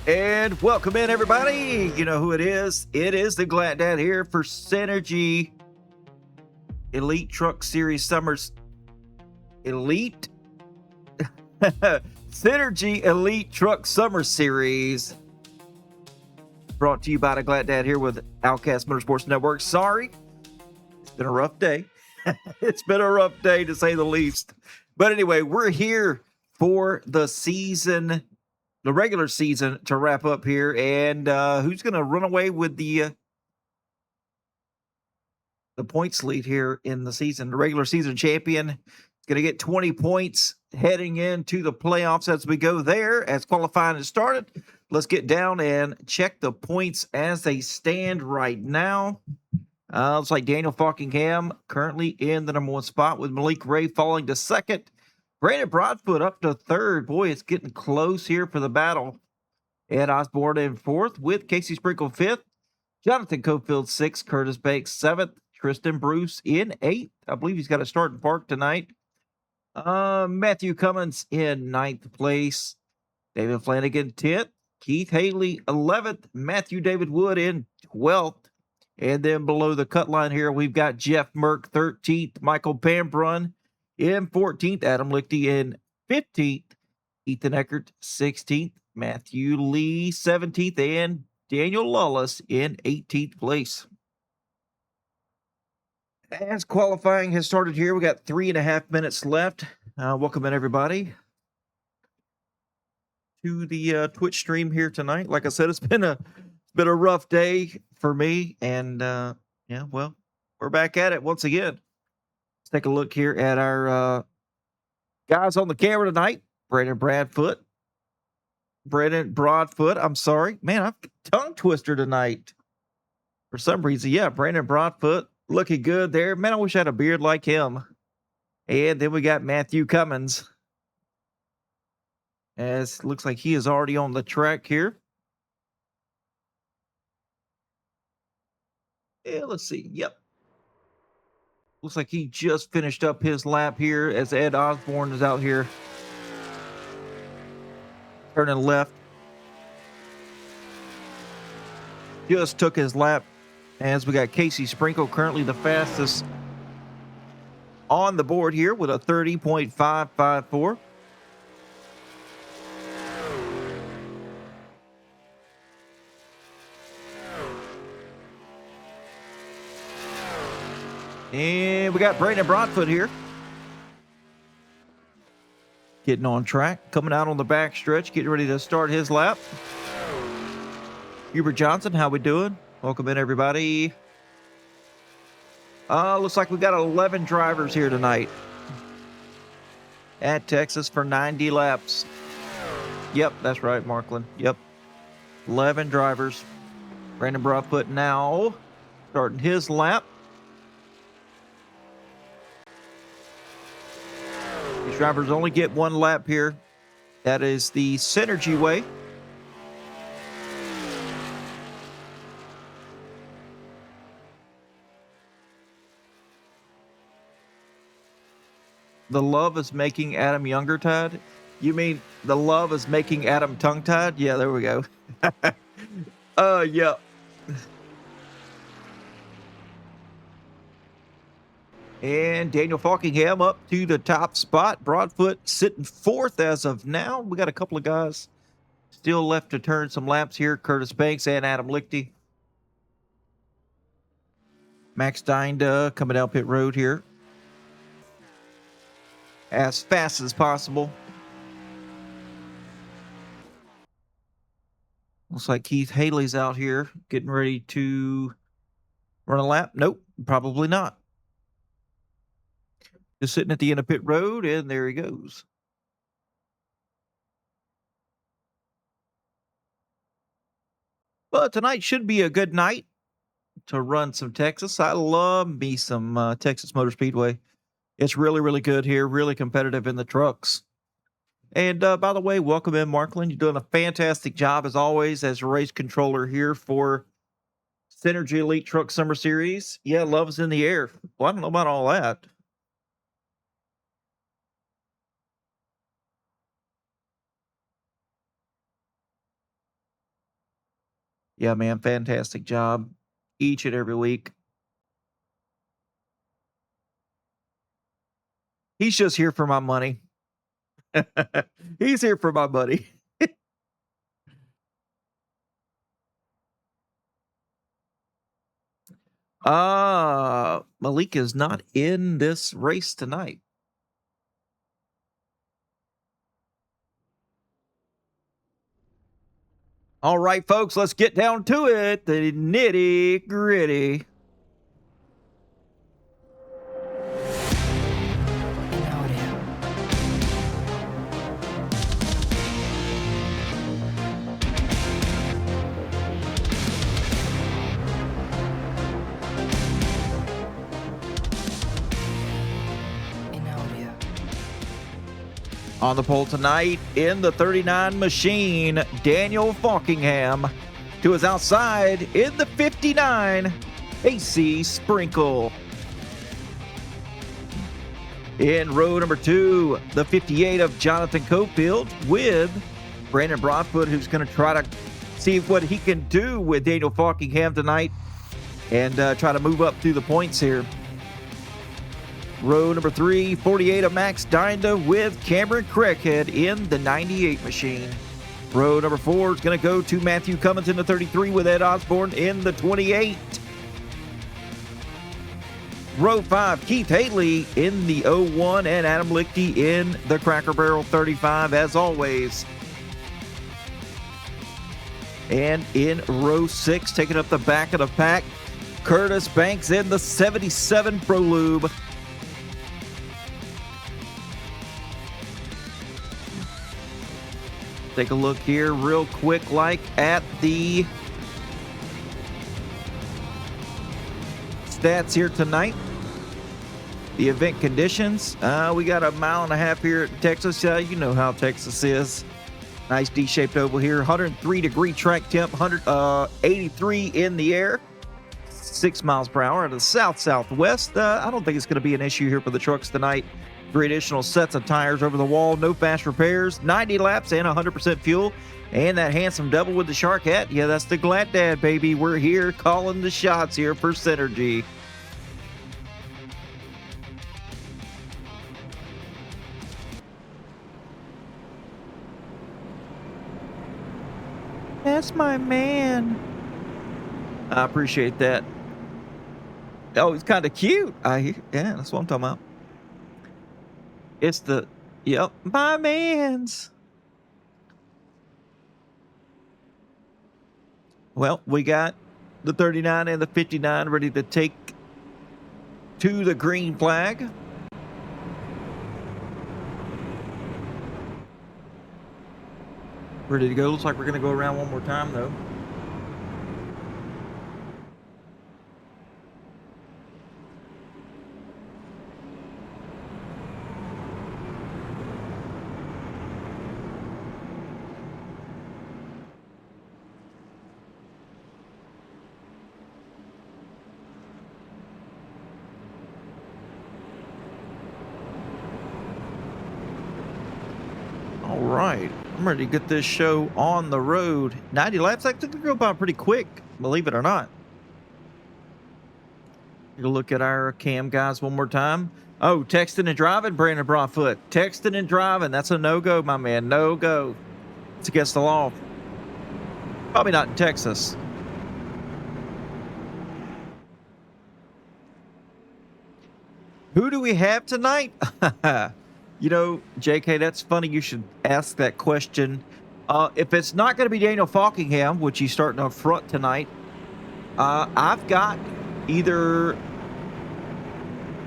And welcome in, everybody. You know who it is. It is the Glad Dad here for Synergy Elite Truck Series Summers Elite Synergy Elite Truck Summer Series. Brought to you by the Glad Dad here with Outcast Motorsports Network. Sorry, it's been a rough day. It's been a rough day to say the least. But anyway, we're here for the season, the regular season to wrap up here. And who's going to run away with the points lead here in the season? The regular season champion is going to get 20 points heading into the playoffs as we go there. As qualifying has started, let's get down and check the points as they stand right now. Looks like Daniel Falkingham currently in the number one spot with Malik Ray falling to second. Brandon Broadfoot up to third. Boy, it's getting close here for the battle. Ed Osborne in fourth with Casey Sprinkle fifth. Jonathan Cofield sixth. Curtis Banks seventh. Tristan Bruce in eighth. I believe he's got a start in park tonight. Matthew Cummins in ninth place. David Flanagan 10th. Keith Haley 11th. Matthew David Wood in 12th. And then below the cut line here, we've got Jeff Merck 13th. Michael Pambrun in 14th. Adam Lichty in 15th. Ethan Eckert 16th. Matthew Lee 17th. And Daniel Lawless in 18th place. As qualifying has started here, we got 3.5 minutes left. Welcome in, everybody, to the Twitch stream here tonight. Like I said, it's been a rough day for me, and yeah, well, we're back at it once again. Let's take a look here at our guys on the camera tonight. Brandon Broadfoot. I'm sorry, man, I've tongue twister tonight for some reason. Yeah, Brandon Broadfoot looking good there. Man, I wish I had a beard like him. And then we got Matthew Cummins, as looks like he is already on the track here. Yeah, let's see. Yep. Looks like he just finished up his lap here as Ed Osborne is out here turning left. Just took his lap as we got Casey Sprinkle currently the fastest on the board here with a 30.554. And we got Brandon Broadfoot here, getting on track, coming out on the back stretch, getting ready to start his lap. Hubert Johnson, how we doing? Welcome in, everybody. Looks like we've got 11 drivers here tonight at Texas for 90 laps. Yep, that's right, Markland. Yep, 11 drivers. Brandon Broadfoot now starting his lap. These drivers only get one lap here. That is the Synergy way. The love is making Adam younger tied? You mean the love is making Adam tongue tied? Yeah, there we go. Yeah. And Daniel Falkingham up to the top spot. Broadfoot sitting fourth as of now. We got a couple of guys still left to turn some laps here. Curtis Banks and Adam Lichty. Max Dinda coming down pit road here as fast as possible. Looks like Keith Haley's out here getting ready to run a lap. Nope, probably not. Just sitting at the end of pit road, and there he goes. But tonight should be a good night to run some Texas. I love me some Texas Motor Speedway. It's really, really good here, really competitive in the trucks. And by the way, welcome in, Markland. You're doing a fantastic job, as always, as a race controller here for Synergy Elite Truck Summer Series. Yeah, love is in the air. Well, I don't know about all that. Yeah, man, fantastic job each and every week. He's just here for my money. He's here for my money. Malik is not in this race tonight. All right, folks, let's get down to it. The nitty gritty. On the pole tonight in the 39 machine, Daniel Falkingham. To his outside in the 59, AC Sprinkle. In row number 2, the 58 of Jonathan Cofield with Brandon Broadfoot, who's going to try to see what he can do with Daniel Falkingham tonight and try to move up through the points here. Row number 3, 48 of Max Dinda with Cameron Craighead in the 98 machine. Row number 4 is going to go to Matthew Cummins in the 33 with Ed Osborne in the 28. Row 5, Keith Haley in the 01 and Adam Lichty in the Cracker Barrel 35 as always. And in row 6, taking up the back of the pack, Curtis Banks in the 77 Pro Lube. Take a look here real quick like at the stats here tonight. The event conditions. We got a mile and a half here at Texas. You know how Texas is. Nice D-shaped oval here. 103-degree track temp, 183 in the air. 6 miles per hour at the south-southwest. I don't think it's going to be an issue here for the trucks tonight. 3 additional sets of tires over the wall, no fast repairs, 90 laps and 100% fuel. And that handsome double with the shark hat. Yeah, that's the Glad Dad, baby. We're here calling the shots here for Synergy. That's my man. I appreciate that. Oh, he's kind of cute. Yeah, that's what I'm talking about. It's the, yep, my man's. Well, we got the 39 and the 59 ready to take to the green flag. Ready to go. Looks like we're going to go around one more time, though. All right, I'm ready to get this show on the road. 90 laps, I think it'll go by pretty quick, believe it or not. You'll look at our cam guys one more time. Oh, texting and driving, Brandon Broadfoot. Texting and driving, that's a no-go, my man, no-go. It's against the law. Probably not in Texas. Who do we have tonight? You know, JK, that's funny you should ask that question. If it's not going to be Daniel Falkingham, which he's starting up front tonight, I've got either,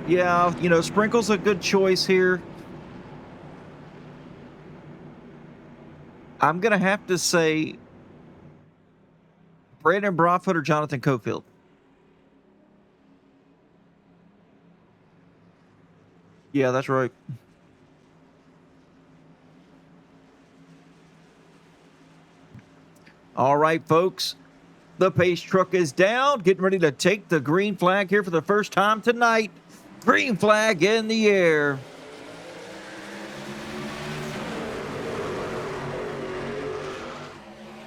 yeah, you know, Sprinkle's a good choice here. I'm going to have to say Brandon Broadfoot or Jonathan Cofield. Yeah, that's right. All right, folks. The pace truck is down, getting ready to take the green flag here for the first time tonight. Green flag in the air.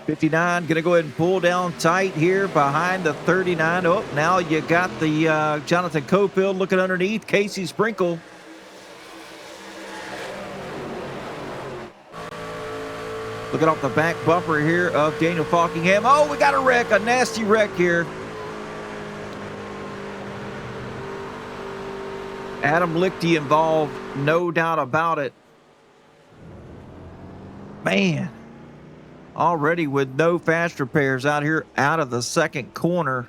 59 going to go ahead and pull down tight here behind the 39. Oh, now you got the Jonathan Cofield looking underneath. Casey Sprinkle. Looking off the back bumper here of Daniel Falkingham. Oh, we got a wreck, a nasty wreck here. Adam Lichty involved, no doubt about it. Man. Already with no fast repairs out here out of the second corner.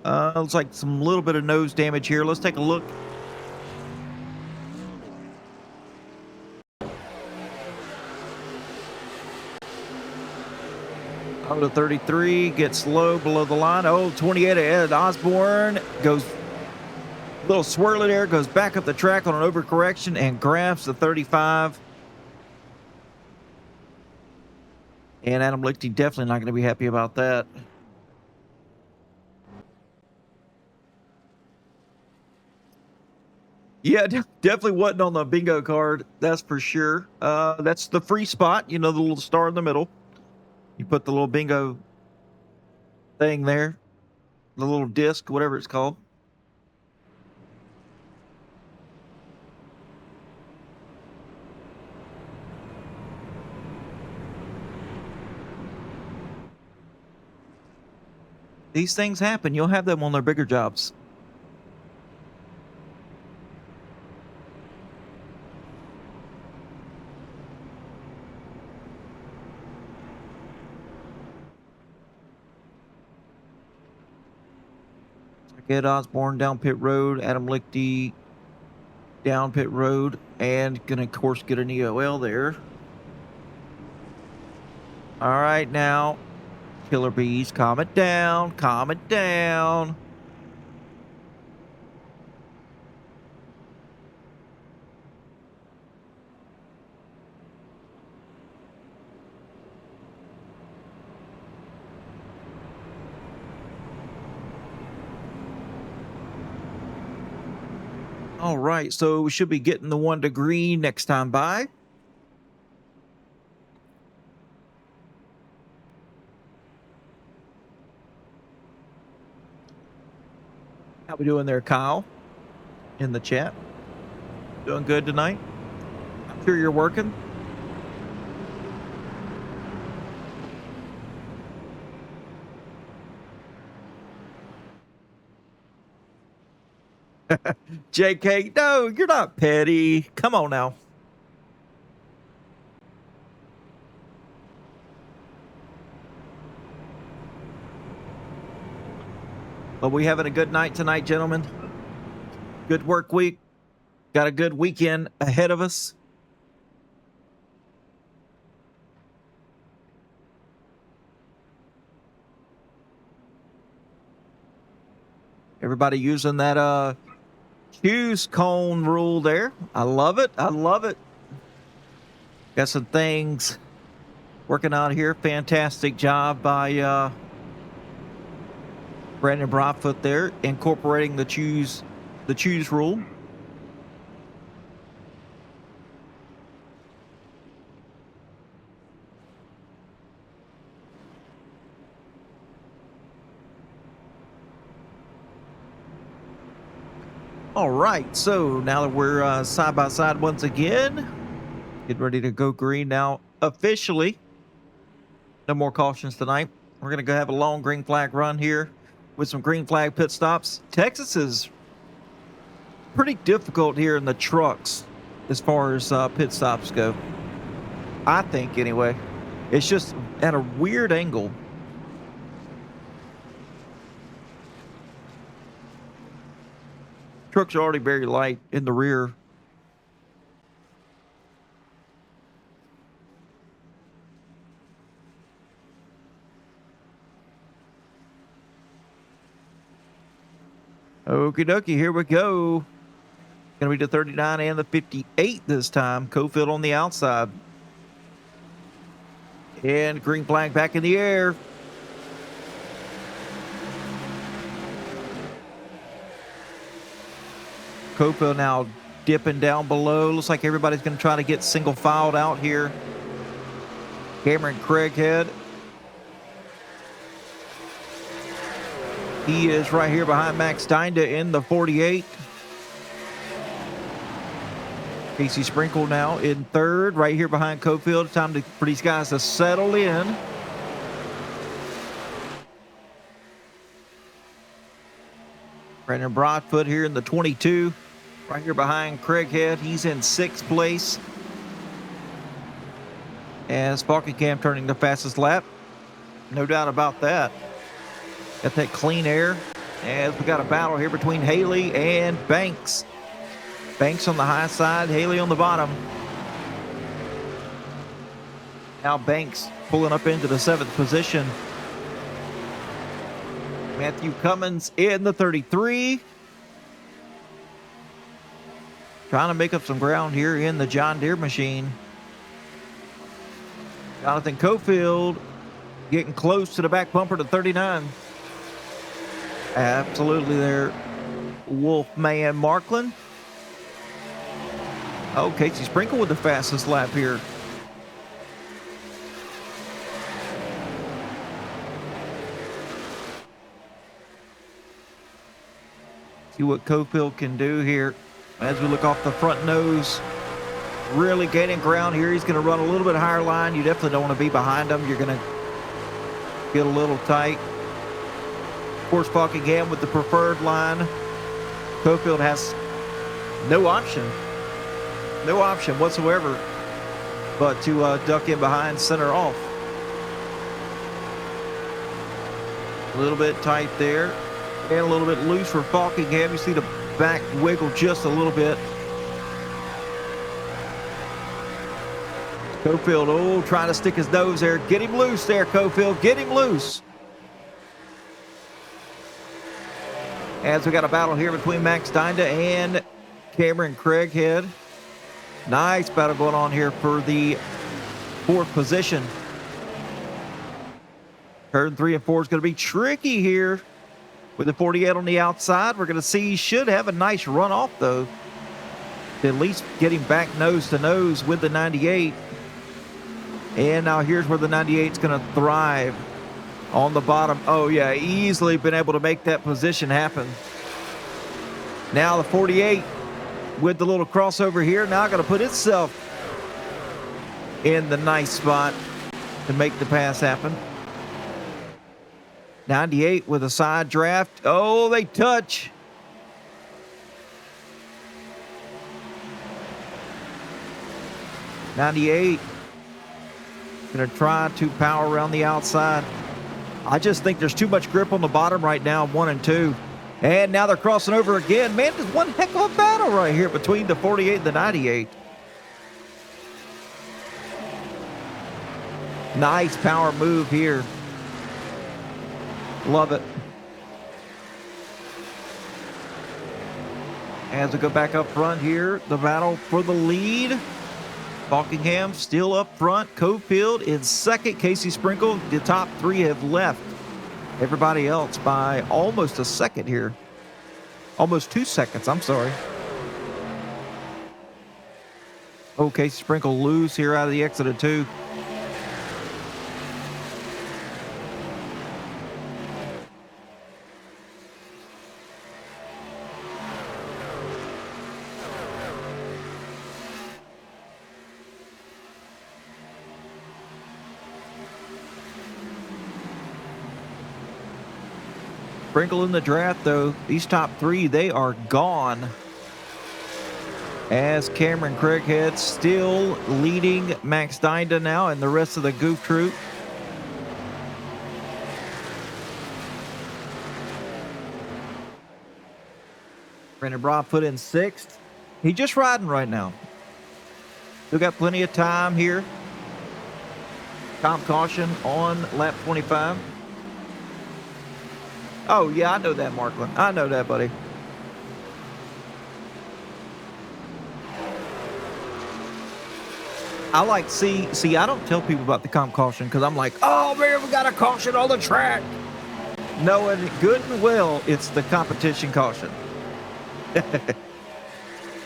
Looks like some little bit of nose damage here. Let's take a look. Oh, the 33 gets low below the line. Oh, 28 ahead. Osborne goes a little swirly there, goes back up the track on an overcorrection and grabs the 35. And Adam Lichty definitely not going to be happy about that. Yeah, definitely wasn't on the bingo card. That's for sure. That's the free spot. You know, the little star in the middle. You put the little bingo thing there. The little disc, whatever it's called. These things happen. You'll have them on their bigger jobs. Ed Osborne down pit road. Adam Lichty down pit road. And going to, of course, get an EOL there. All right, now. Killer Bees, calm it down. Calm it down. All right, so we should be getting the 1 to green next time by. How we doing there, Kyle? In the chat. Doing good tonight? I'm sure you're working. JK, no, you're not petty. Come on now. But we having a good night tonight, gentlemen. Good work week. Got a good weekend ahead of us. Everybody using that choose cone rule there. I love it. I love it. Got some things working out here. Fantastic job by Brandon Broadfoot there, incorporating the choose rule. All right, so now that we're side by side once again, get ready to go green now officially. No more cautions tonight. We're going to go have a long green flag run here with some green flag pit stops. Texas is pretty difficult here in the trucks as far as pit stops go. I think, anyway. It's just at a weird angle. Trucks are already very light in the rear. Okie dokie, here we go. Gonna be the 39 and the 58 this time. Cofield on the outside. And green flag back in the air. Cofield now dipping down below. Looks like everybody's going to try to get single filed out here. Cameron Craighead. He is right here behind Max Steinda in the 48. Casey Sprinkle now in third, right here behind Cofield. Time for these guys to settle in. Brandon Broadfoot here in the 22, right here behind Craighead. He's in 6th place. As Buckingham turning the fastest lap. No doubt about that. Got that clean air. As we got a battle here between Haley and Banks. Banks on the high side, Haley on the bottom. Now Banks pulling up into the 7th position. Matthew Cummins in the 33. Trying to make up some ground here in the John Deere machine. Jonathan Cofield getting close to the back bumper to 39. Absolutely there, Wolfman Markland. Oh, Casey Sprinkle with the fastest lap here. See what Cofield can do here as we look off the front nose. Really gaining ground here. He's going to run a little bit higher line. You definitely don't want to be behind him. You're going to get a little tight. Of course, Buckingham with the preferred line. Cofield has no option whatsoever but to duck in behind, center off. A little bit tight there and a little bit loose for Buckingham. You see the back wiggle just a little bit. Cofield, trying to stick his nose there. Get him loose there, Cofield. Get him loose. As we got a battle here between Max Steinda and Cameron Craighead. Nice battle going on here for the 4th position. Turn 3 and 4 is going to be tricky here with the 48 on the outside. We're going to see he should have a nice run off, though. At least getting back nose to nose with the 98. And now here's where the 98 is going to thrive on the bottom. Oh, yeah, easily been able to make that position happen. Now the 48 with the little crossover here, now going to put itself in the nice spot to make the pass happen. 98 with a side draft. Oh, they touch. '98 going to try to power around the outside. I just think there's too much grip on the bottom right now, 1 and 2. And now they're crossing over again. Man, there's one heck of a battle right here between the 48 and the 98. Nice power move here. Love it. As we go back up front here, the battle for the lead. Buckingham still up front. Cofield in 2nd. Casey Sprinkle. The top 3 have left. Everybody else by almost a second here. Almost 2 seconds, I'm sorry. Oh, Casey Sprinkle loose here out of the exit of 2. Sprinkle in the draft, though. These top 3, they are gone. As Cameron Craighead still leading Max Steinda now and the rest of the Goof Troop. Brandon Broadfoot in 6th. He's just riding right now. Still got plenty of time here. Comp caution on lap 25. Oh, yeah, I know that, Markland. I know that, buddy. I like, see, I don't tell people about the comp caution because I'm like, oh, man, we got a caution on the track. Knowing good and well it's the competition caution.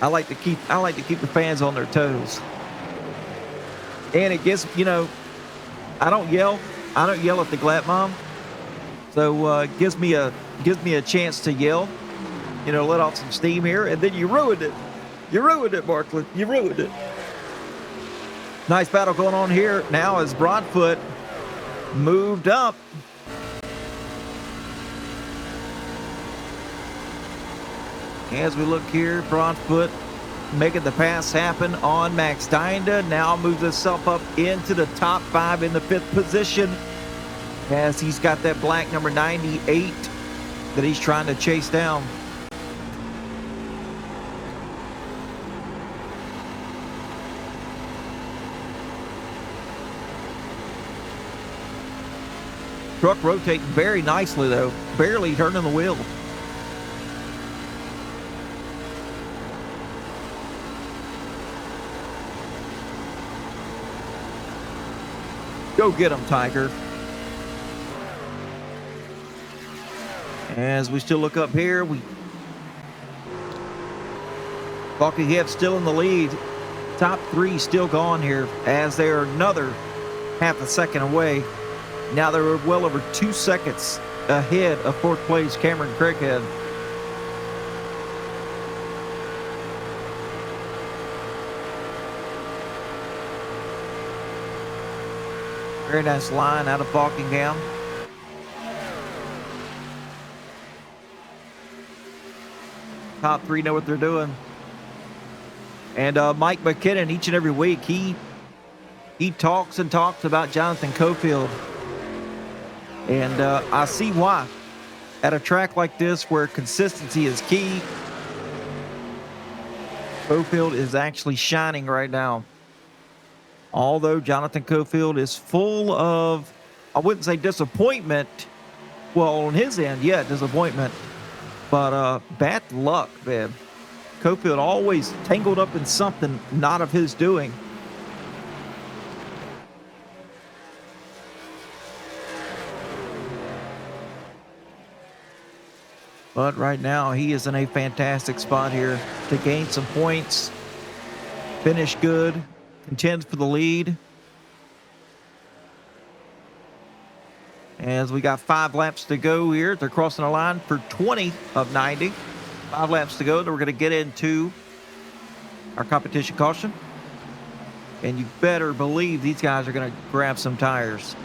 I like to keep the fans on their toes. And it gets, I don't yell. I don't yell at the Glat Mom. So it gives me a chance to yell, let off some steam here, and then you ruined it. You ruined it, Barkley. You ruined it. Nice battle going on here now as Broadfoot moved up. As we look here, Broadfoot making the pass happen on Max Dinda. Now moves himself up into the top 5 in the 5th position, as he's got that black number 98 that he's trying to chase down. Truck rotating very nicely, though, barely turning the wheel. Go get him, Tiger. As we still look up here, Buckingham still in the lead. Top 3 still gone here, as they are another half a second away. Now they're well over 2 seconds ahead of 4th place Cameron Craighead. Very nice line out of Buckingham. Top 3 know what they're doing. And Mike McKinnon, each and every week, he talks and talks about Jonathan Cofield. And I see why. At a track like this where consistency is key, Cofield is actually shining right now. Although Jonathan Cofield is full of, I wouldn't say disappointment. Well, on his end, yeah, disappointment. But bad luck, man. Cofield always tangled up in something not of his doing. But right now, he is in a fantastic spot here to gain some points, finish good, contend for the lead. As we got 5 laps to go here, they're crossing the line for 20 of 90. 5 laps to go, then we're going to get into our competition caution. And you better believe these guys are going to grab some tires.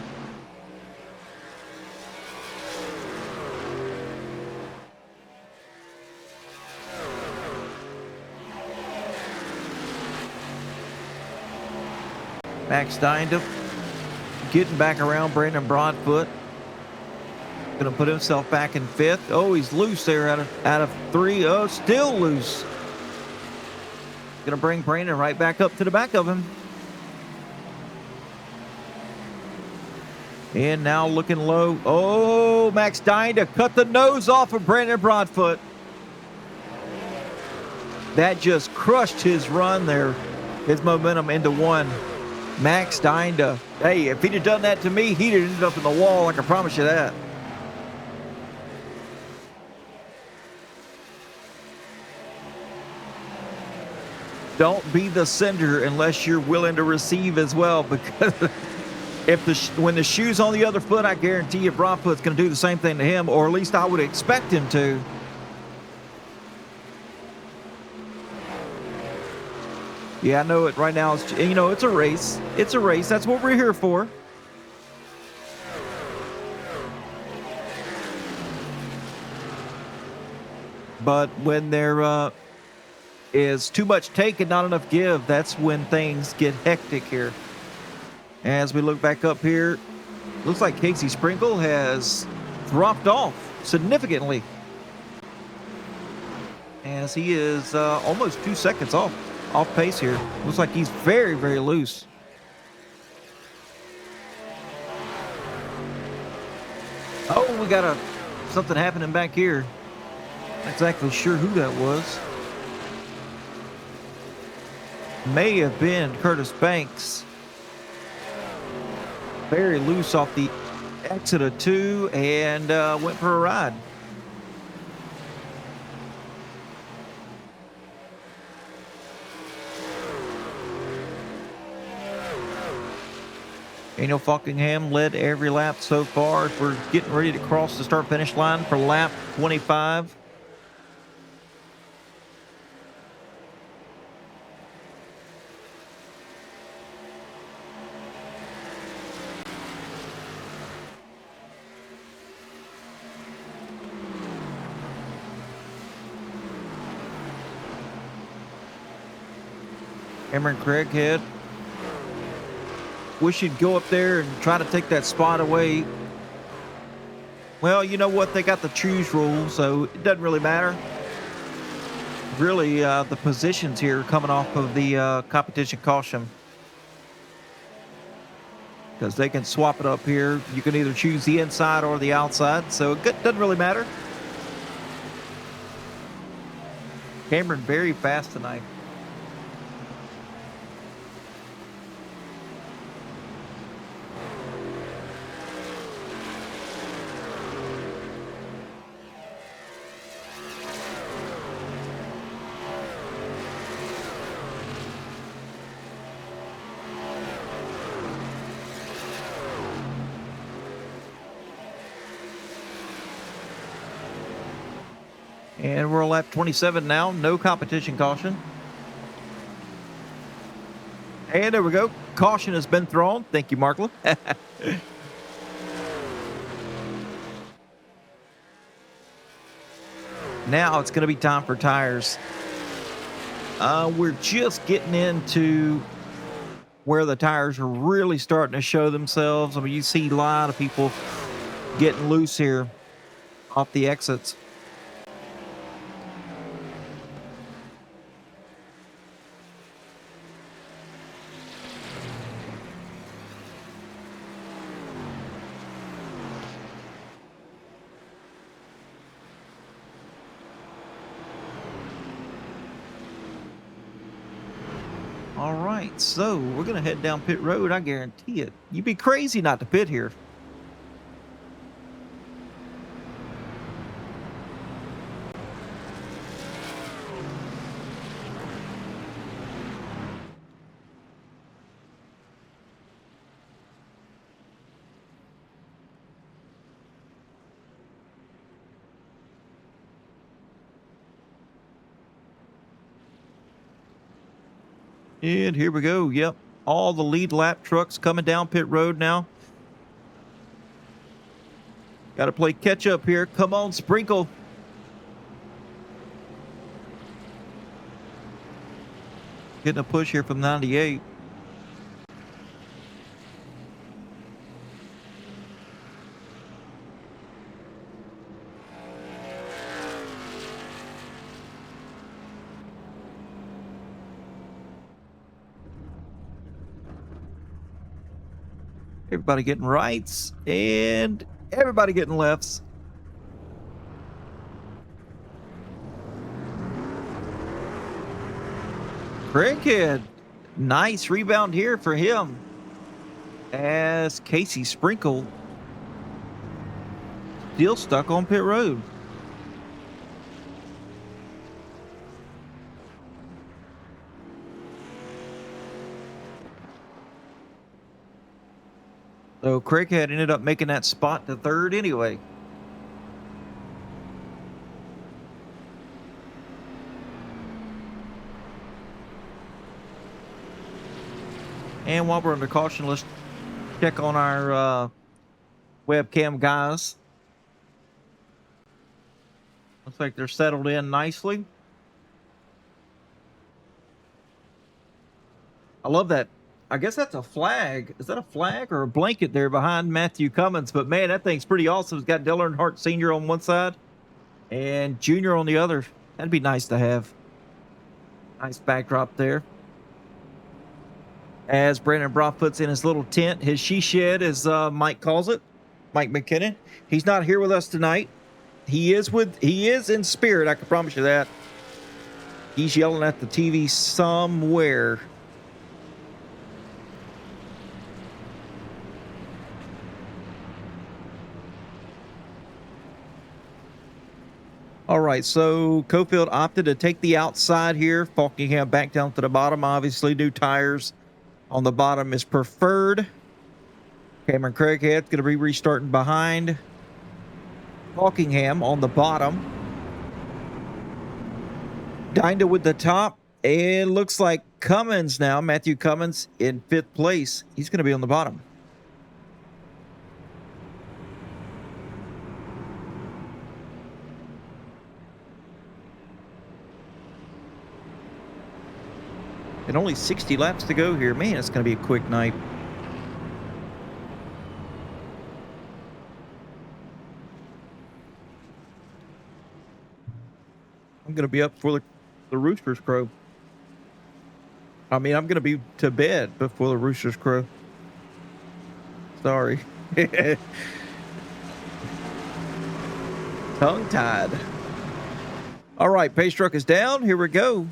Max Dinda getting back around Brandon Broadfoot. Going to put himself back in 5th. Oh, he's loose there out of 3. Oh, still loose. Going to bring Brandon right back up to the back of him. And now looking low. Oh, Max Dinda cut the nose off of Brandon Broadfoot. That just crushed his run there, his momentum into 1. Max Dinda. Hey, if he'd have done that to me, he'd have ended up in the wall. I can promise you that. Don't be the sender unless you're willing to receive as well, because when the shoe's on the other foot, I guarantee you Broadfoot's going to do the same thing to him, or at least I would expect him to. Yeah, I know it right now. It's a race. It's a race. That's what we're here for. But when there is too much take and not enough give, that's when things get hectic here. As we look back up here, looks like Casey Sprinkle has dropped off significantly, as he is almost 2 seconds off pace here. Looks like he's very, very loose. Oh, we got something happening back here. Not exactly sure who that was. May have been Curtis Banks. Very loose off the exit of 2 and went for a ride. Daniel Falkingham led every lap so far. We're getting ready to cross the start-finish line for lap 25. Cameron Craighead. Wish he'd go up there and try to take that spot away. Well, you know what? They got the choose rule, so it doesn't really matter. Really, the positions here coming off of the competition caution. Because they can swap it up here. You can either choose the inside or the outside, so it doesn't really matter. Cameron very fast tonight. And we're on lap 27 now. No competition caution. And there we go. Caution has been thrown. Thank you, Markla. Now it's going to be time for tires. We're just getting into where the tires are really starting to show themselves. I mean, you see a lot of people getting loose here off the exits. All right, so we're going to head down pit road. I guarantee it. You'd be crazy not to pit here. And here we go. Yep. All the lead lap trucks coming down pit road now. Got to play catch up here. Come on, Sprinkle. Getting a push here from 98. Everybody getting rights and everybody getting lefts. Craighead, nice rebound here for him as Casey Sprinkle still stuck on pit road. So Craighead ended up making that spot to third anyway. And while we're under caution, let's check on our webcam guys. Looks like they're settled in nicely. I love that. I guess that's a flag. Is that a flag or a blanket there behind Matthew Cummins? But man, that thing's pretty awesome. It's got Dale Earnhardt Sr. on one side and Junior on the other. That'd be nice to have. Nice backdrop there. As Brandon Brough puts in his little tent, his she shed, as Mike calls it, Mike McKinnon. He's not here with us tonight. He is in spirit, I can promise you that. He's yelling at the TV somewhere. All right, so Cofield opted to take the outside here. Falkingham back down to the bottom. Obviously, new tires on the bottom is preferred. Cameron Craighead's going to be restarting behind Hawkingham on the bottom. Dinda with the top. And looks like Cummins now, Matthew Cummins in 5th place. He's going to be on the bottom. And only 60 laps to go here. Man, it's going to be a quick night. I'm going to be up before the roosters crow. I mean, I'm going to be to bed before the roosters crow. Sorry. Tongue-tied. All right, pace truck is down. Here we go.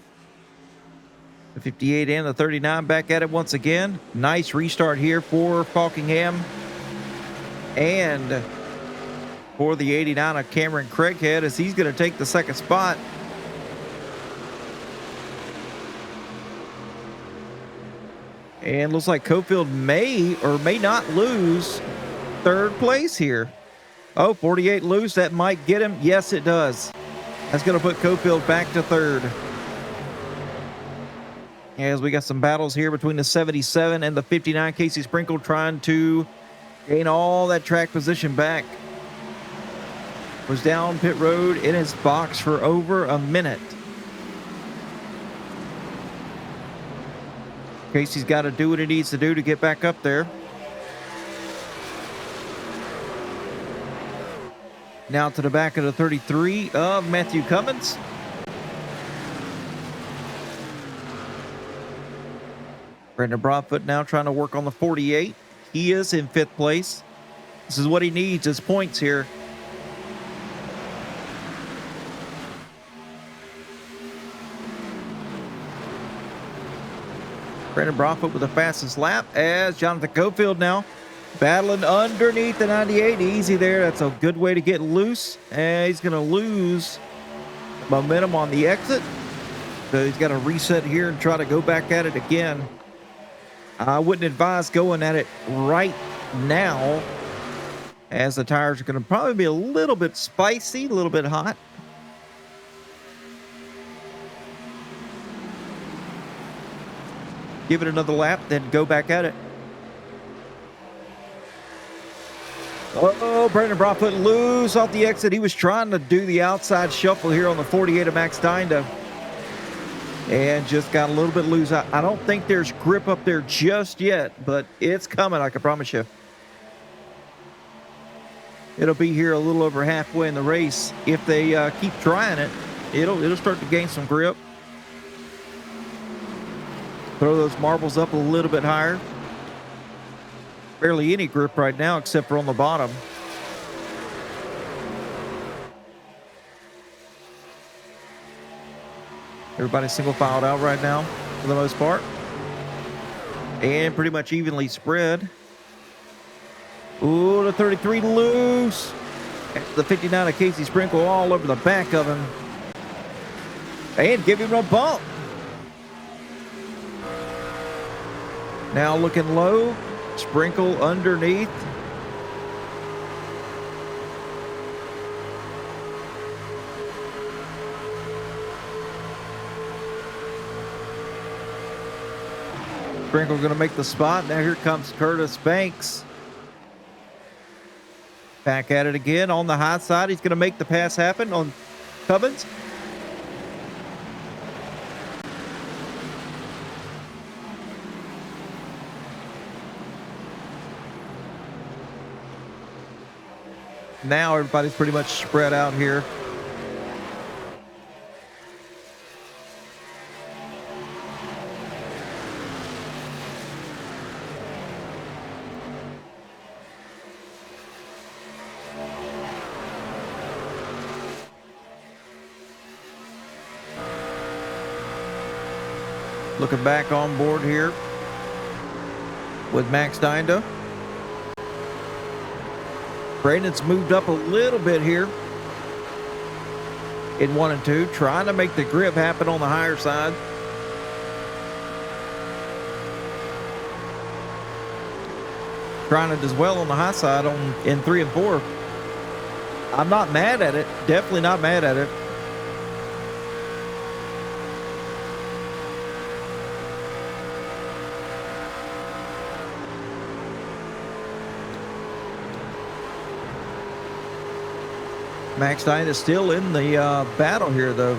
The 58 and the 39 back at it once again. Nice restart here for Falkingham. And for the 89 of Cameron Craighead, as he's going to take the 2nd spot. And looks like Cofield may or may not lose 3rd place here. Oh, 48 loose. That might get him. Yes, it does. That's going to put Cofield back to 3rd. As we got some battles here between the 77 and the 59. Casey Sprinkle trying to gain all that track position back. Was down pit road in his box for over a minute. Casey's got to do what he needs to do to get back up there. Now to the back of the 33 of Matthew Cummins. Brandon Broadfoot now trying to work on the 48. He is in 5th place. This is what he needs, his points here. Brandon Broadfoot with the fastest lap as Jonathan Cofield now battling underneath the 98. Easy there. That's a good way to get loose. And he's going to lose momentum on the exit. So he's got to reset here and try to go back at it again. I wouldn't advise going at it right now, as the tires are going to probably be a little bit spicy, a little bit hot. Give it another lap, then go back at it. Oh, Brandon Broadfoot loose off the exit. He was trying to do the outside shuffle here on the 48 of Max Dinda. And just got a little bit loose. I don't think there's grip up there just yet, but it's coming, I can promise you. It'll be here a little over halfway in the race. If they keep trying it, it'll start to gain some grip. Throw those marbles up a little bit higher. Barely any grip right now except for on the bottom. Everybody's single filed out right now for the most part. And pretty much evenly spread. Ooh, the 33 loose. The 59 of Casey Sprinkle all over the back of him. And give him a bump. Now looking low. Sprinkle underneath. Sprinkle going to make the spot. Now here comes Curtis Banks. Back at it again on the high side. He's going to make the pass happen on Cummins. Now everybody's pretty much spread out here. Looking back on board here with Max Dinda. Braden's moved up a little bit here in 1 and 2, trying to make the grip happen on the higher side. trying it as well on the high side in 3 and 4. I'm not mad at it. Definitely not mad at it. Max Stein is still in the battle here, though.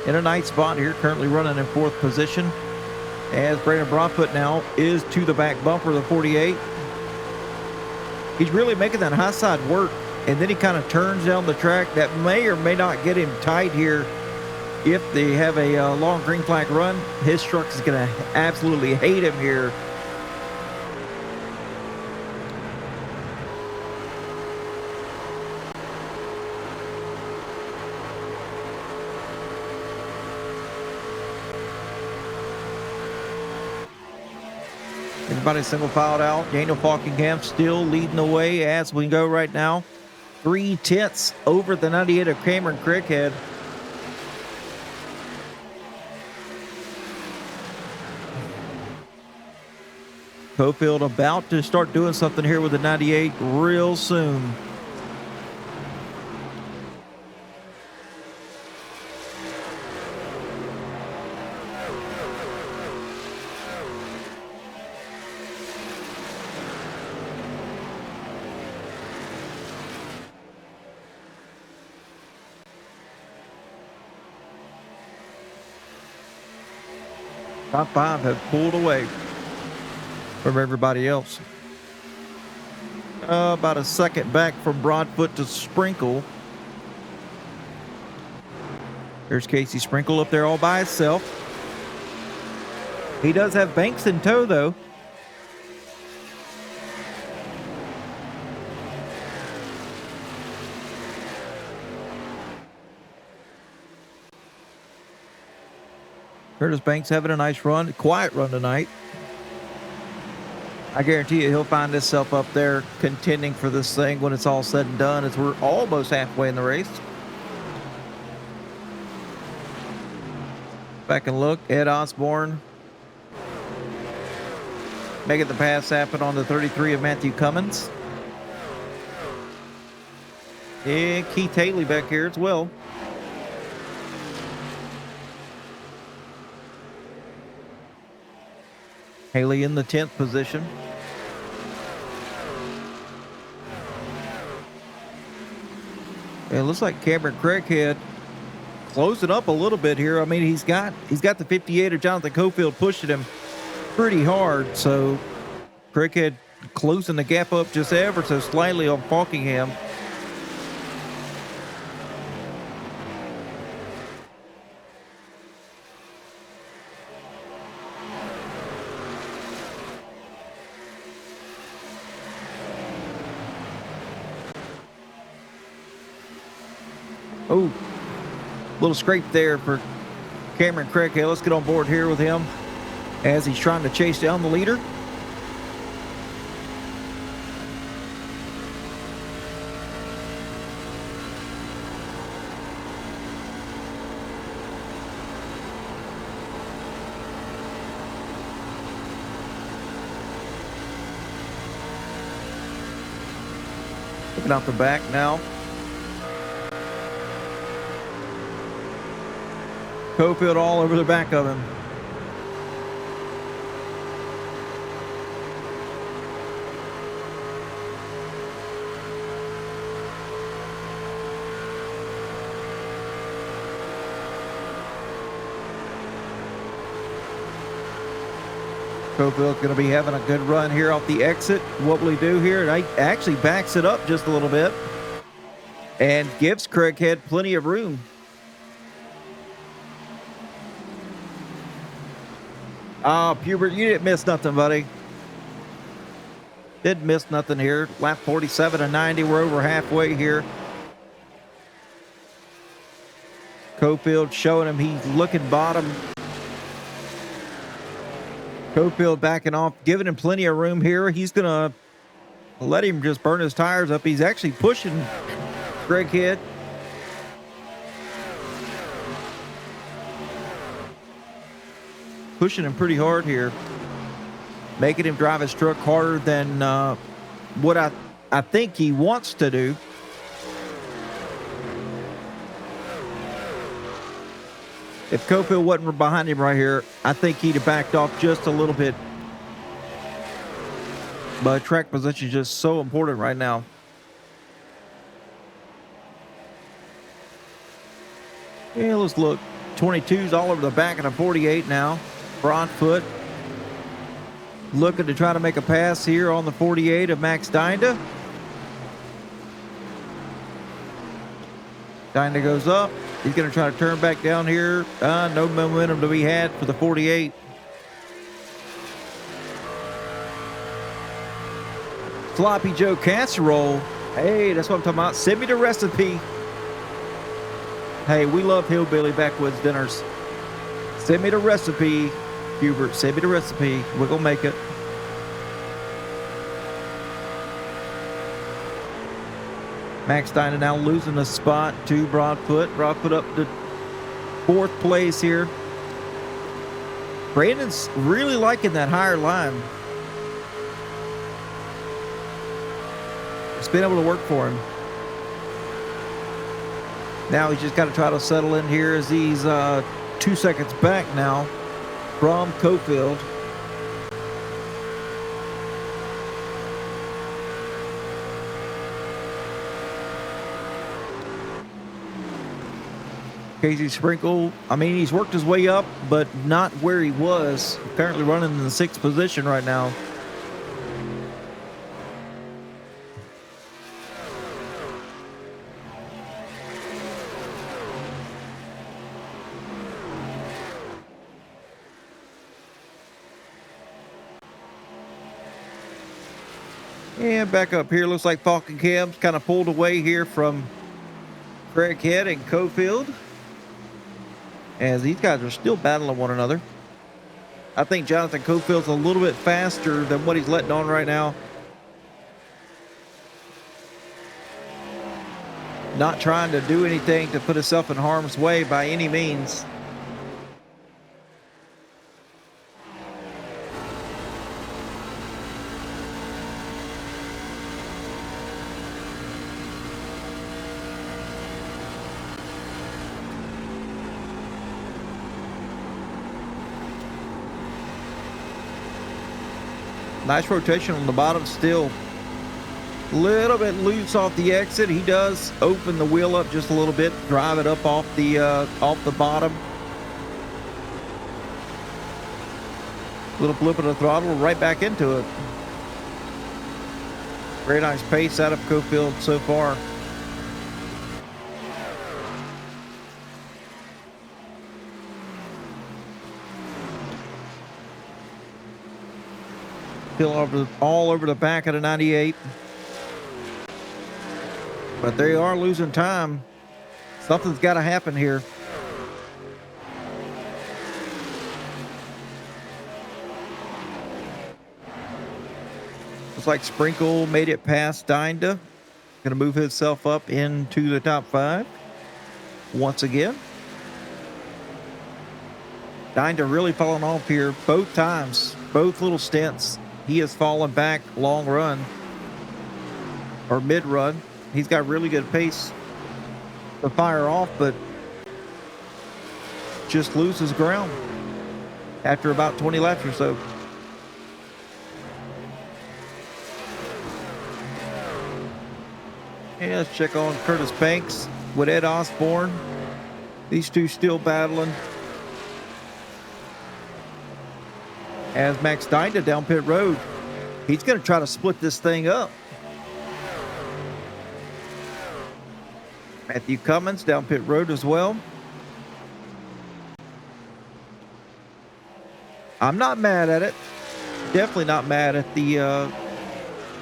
In a nice spot here, currently running in 4th position. As Brandon Broadfoot now is to the back bumper of the 48. He's really making that high side work, and then he kind of turns down the track. That may or may not get him tight here. If they have a long green flag run, his truck is going to absolutely hate him here. Everybody single filed out. Daniel Falkingham still leading the way as we go right now. 3/10 over the 98 of Cameron Craighead. Cofield about to start doing something here with the 98 real soon. Top 5 have pulled away from everybody else. About a second back from Broadfoot to Sprinkle. There's Casey Sprinkle up there all by himself. He does have Banks in tow, though. Curtis Banks having a nice run, quiet run tonight. I guarantee you he'll find himself up there contending for this thing when it's all said and done, as we're almost halfway in the race. Back and look, Ed Osborne making the pass happen on the 33 of Matthew Cummins. And Keith Haley back here as well. Haley in the 10th position. It looks like Cameron Craighead closing up a little bit here. I mean, he's got the 58 of Jonathan Cofield pushing him pretty hard. So Craighead closing the gap up just ever so slightly on Falkingham. Oh, little scrape there for Cameron Craighead. Let's get on board here with him as he's trying to chase down the leader. Looking out the back now. Cofield all over the back of him. Cofield's going to be having a good run here off the exit. What will he do here? And he actually backs it up just a little bit and gives Craighead plenty of room. Oh, Pubert, you didn't miss nothing, buddy. Didn't miss nothing here. Lap 47 and 90. We're over halfway here. Cofield showing him he's looking bottom. Cofield backing off, giving him plenty of room here. He's going to let him just burn his tires up. He's actually pushing Craighead. Pushing him pretty hard here. making him drive his truck harder than what I think he wants to do. If Cofield wasn't behind him right here, I think he'd have backed off just a little bit. But track position is just so important right now. Yeah, let's look. 22's all over the back of the 48 now. Broadfoot looking to try to make a pass here on the 48 of Max Dinda. Dinda goes up. He's going to try to turn back down here. No momentum to be had for the 48. Sloppy Joe Casserole. Hey, that's what I'm talking about. Send me the recipe. Hey, we love hillbilly backwoods dinners. Send me the recipe, Hubert. Send me the recipe. We're going to make it. Max Steiner now losing a spot to Broadfoot. Broadfoot up to 4th place here. Brandon's really liking that higher line. It's been able to work for him. Now he's just got to try to settle in here as he's 2 seconds back now from Cofield. Casey Sprinkle, I mean, he's worked his way up, but not where he was. Currently running in the 6th position right now. And back up here, looks like Falcon Cam's kind of pulled away here from Craighead and Cofield, as these guys are still battling one another. I think Jonathan Cofield's a little bit faster than what he's letting on right now. Not trying to do anything to put himself in harm's way by any means. Nice rotation on the bottom still. A little bit loose off the exit. He does open the wheel up just a little bit, drive it up off the bottom. Little blip of the throttle, right back into it. Very nice pace out of Cofield so far. Still all over the back of the 98. But they are losing time. Something's got to happen here. Looks like Sprinkle made it past Dinda. Going to move himself up into the top 5 once again. Dinda really falling off here both times, both little stints. He has fallen back long run or mid run. He's got really good pace to fire off, but just loses ground after about 20 laps or so. And let's check on Curtis Banks with Ed Osborne. These two still battling. As Max Dinda down pit road, he's going to try to split this thing up. Matthew Cummins down pit road as well. I'm not mad at it. Definitely not mad at the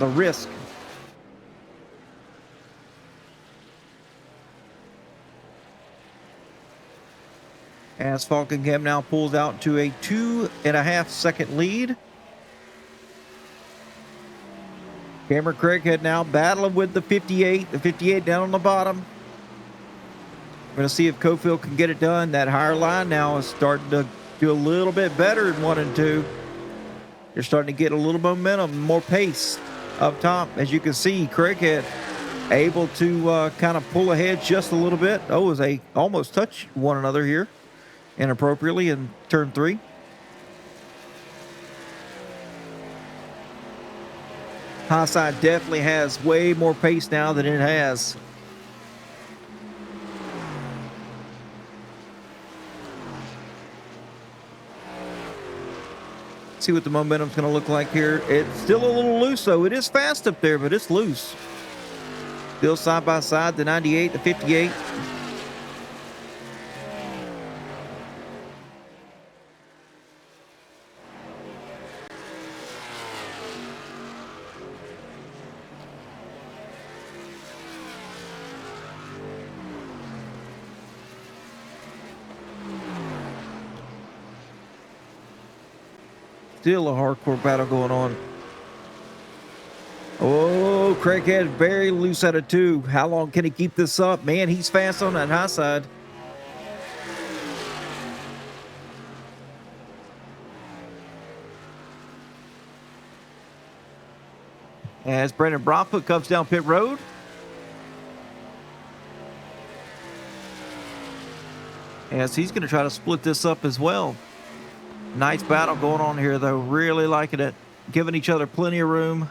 risk. As Falkenham now pulls out to a 2.5 second lead. Cameron Craighead now battling with the 58. The 58 down on the bottom. We're going to see if Cofield can get it done. That higher line now is starting to do a little bit better in 1 and 2. They're starting to get a little momentum, more pace up top. As you can see, Craighead able to kind of pull ahead just a little bit. Oh, as they almost touch one another here inappropriately in turn 3. High side definitely has way more pace now than it has. See what the momentum's going to look like here. It's still a little loose, though. It is fast up there, but it's loose. Still side by side, the 98, the 58. Still a hardcore battle going on. Oh, Craighead very loose out of 2. How long can he keep this up? Man, he's fast on that high side. As Brendan Broadfoot comes down pit road. As he's going to try to split this up as well. Nice battle going on here, though. Really liking it. Giving each other plenty of room.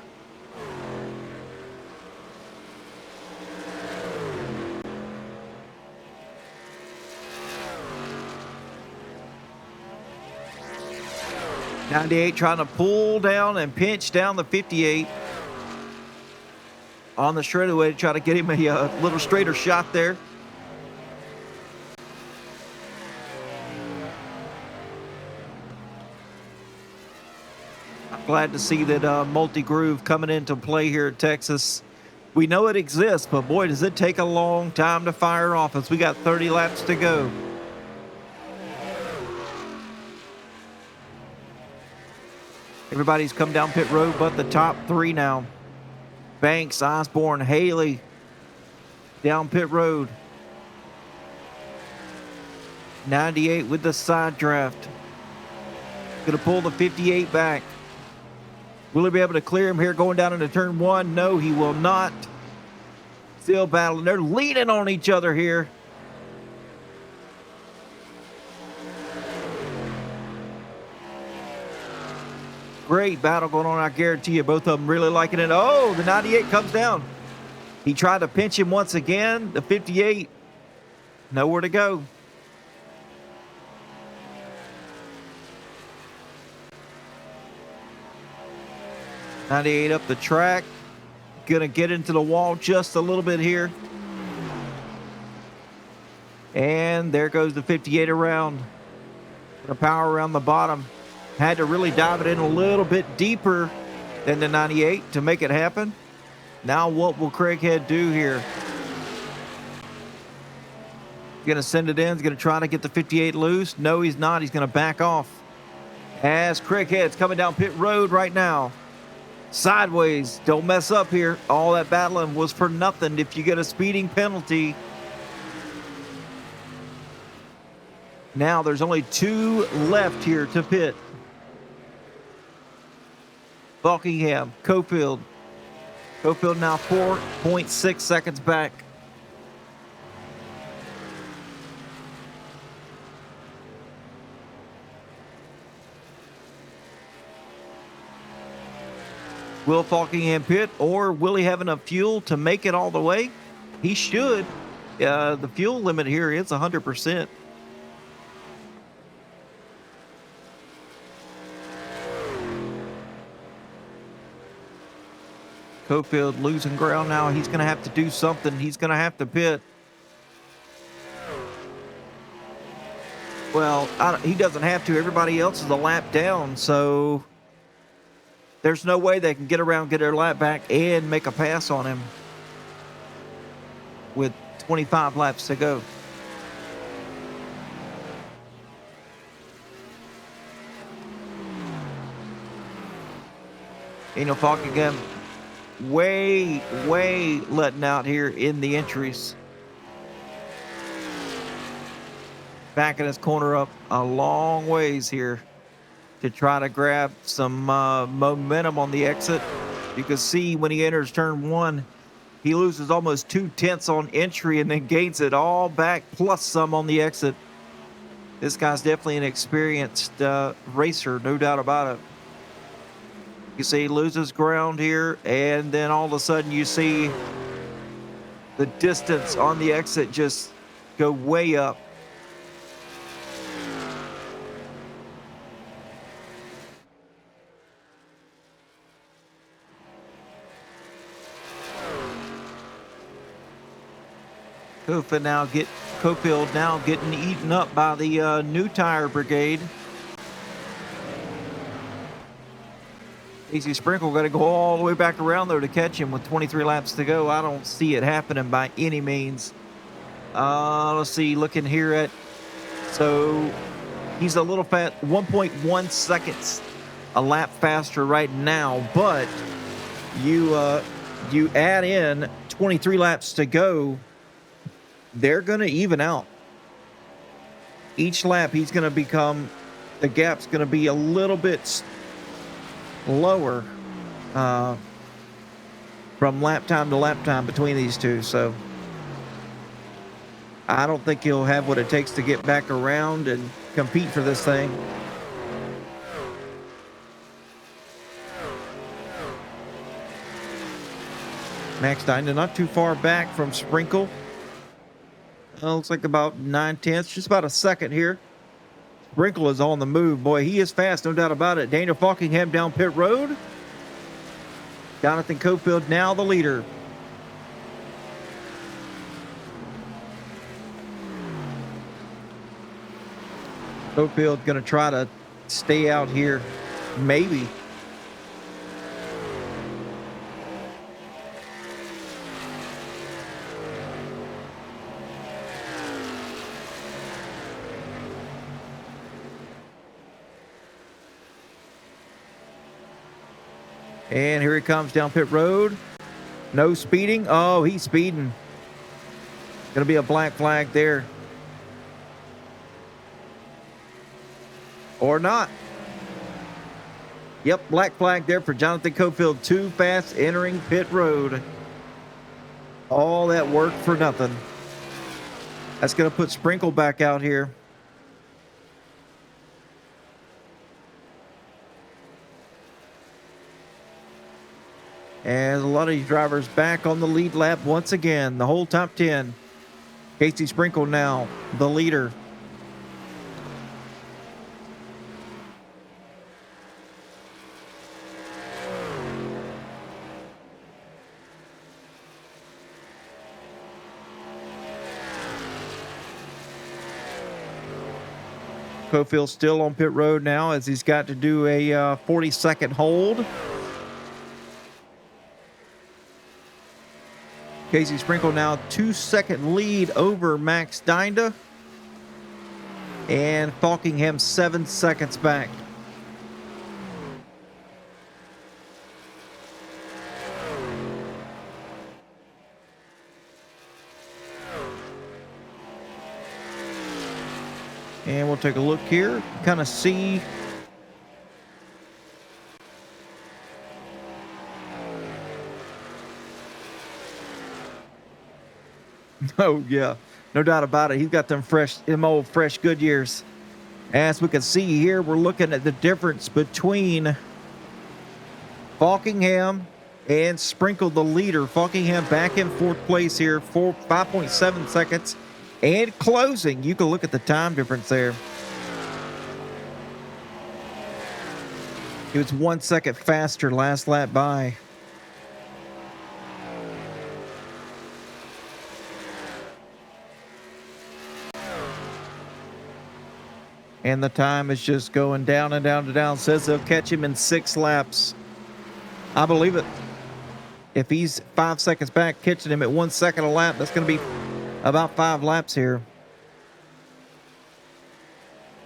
'98 trying to pull down and pinch down the 58 on the straightaway to try to get him a little straighter shot there. I'm glad to see that multi-groove coming into play here at Texas. We know it exists, but boy, does it take a long time to fire off as we got 30 laps to go. Everybody's come down pit road but the top 3 now. Banks, Osborne, Haley down pit road. 98 with the side draft. Gonna pull the 58 back. Will he be able to clear him here going down into turn 1? No, he will not. Still battling. They're leaning on each other here. Great battle going on, I guarantee you. Both of them really liking it. Oh, the 98 comes down. He tried to pinch him once again. The 58, nowhere to go. '98 up the track. Gonna get into the wall just a little bit here. And there goes the 58 around. The power around the bottom. Had to really dive it in a little bit deeper than the 98 to make it happen. Now what will Craighead do here? Gonna send it in. He's gonna try to get the 58 loose. No, he's not. He's gonna back off. As Craighead's coming down pit road right now. Sideways. Don't mess up here. All that battling was for nothing if you get a speeding penalty. Now there's only 2 left here to pit. Buckingham, Cofield. Cofield now 4.6 seconds back. Will Falkingham pit, or will he have enough fuel to make it all the way? He should. The fuel limit here is 100%. Cofield losing ground now. He's going to have to do something. He's going to have to pit. Well, he doesn't have to. Everybody else is a lap down, so there's no way they can get around, get their lap back, and make a pass on him with 25 laps to go. Daniel Falkingham way letting out here in the entries. Backing his corner up a long ways here. to try to grab some momentum on the exit. You can see when he enters turn one, he loses almost 2/10 on entry and then gains it all back plus some on the exit. This guy's definitely an experienced racer, no doubt about it. You see he loses ground here, and then all of a sudden you see the distance on the exit just go way up. Cofield now getting eaten up by the new tire brigade. Easy Sprinkle got to go all the way back around though to catch him with 23 laps to go. I don't see it happening by any means. Let's see, looking here at, so he's a little fat, 1.1 seconds a lap faster right now, but you add in 23 laps to go, they're going to even out. Each lap he's going to become, the gap's going to be a little bit lower from lap time to lap time between these two. So I don't think he'll have what it takes to get back around and compete for this thing. Max Dinah not too far back from Sprinkle. Looks like about 9/10, just about a second here. Sprinkle is on the move. Boy, he is fast, no doubt about it. Daniel Falkingham down pit road. Jonathan Cofield now the leader. Cofield going to try to stay out here, maybe. And here he comes down pit road. No speeding. Oh, he's speeding. Going to be a black flag there. Or not. Yep, black flag there for Jonathan Cofield. Too fast entering pit road. All that work for nothing. That's going to put Sprinkle back out here. And a lot of these drivers back on the lead lap once again. The whole top 10. Casey Sprinkle now the leader. Cofield still on pit road now as he's got to do a 40-second hold. Casey Sprinkle now 2-second lead over Max Dinah. And Falkingham 7 seconds back. And we'll take a look here, kind of see. Oh, yeah, no doubt about it. He's got them old fresh Goodyears. As we can see here, we're looking at the difference between Falkingham and Sprinkle, the leader. Falkingham back in fourth place here, 5.7 seconds. And closing, you can look at the time difference there. He was 1 second faster last lap by. And the time is just going down and down and down. Says they'll catch him in 6 laps. I believe it. If he's 5 seconds back, catching him at 1 second a lap, that's going to be about 5 laps here.